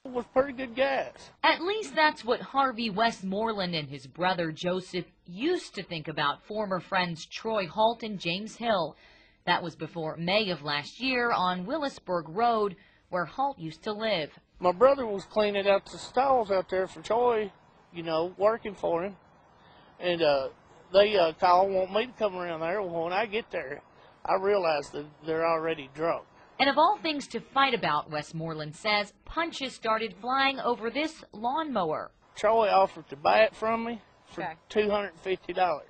Was pretty good guys. At least that's what Harvey Westmoreland and his brother Joseph used to think about former friends Troy Holt and James Hill. That was before May of last year on Willisburg Road, where Holt used to live. My brother was cleaning out the stalls out there for Troy, you know, working for him. And they called, want me to come around there. Well, when I get there, I realize that they're already drunk. And of all things to fight about, Westmoreland says, punches started flying over this lawnmower. Troy offered to buy it from me for $250.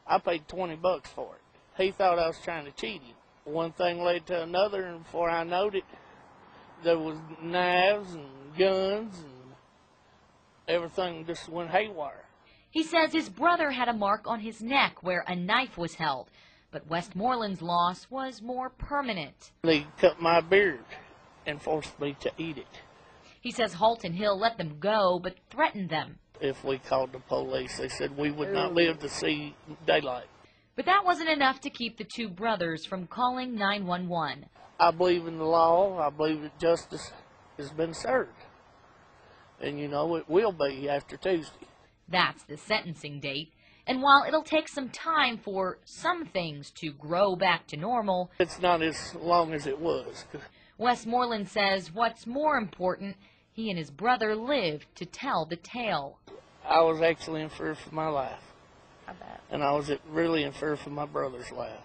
I paid $20 for it. He thought I was trying to cheat him. One thing led to another, and before I knowed it, there was knives and guns, and everything just went haywire. He says his brother had a mark on his neck where a knife was held, but Westmoreland's loss was more permanent. They cut my beard and forced me to eat it. He says Holt and Hill let them go, but threatened them. If we called the police, they said we would not live to see daylight. But that wasn't enough to keep the two brothers from calling 911. I believe in the law. I believe that justice has been served. And, you know, it will be after Tuesday. That's the sentencing date. And while it'll take some time for some things to grow back to normal, it's not as long as it was. Westmoreland says what's more important, he and his brother lived to tell the tale. I was actually in fear for my life. I bet. And I was really in fear for my brother's life.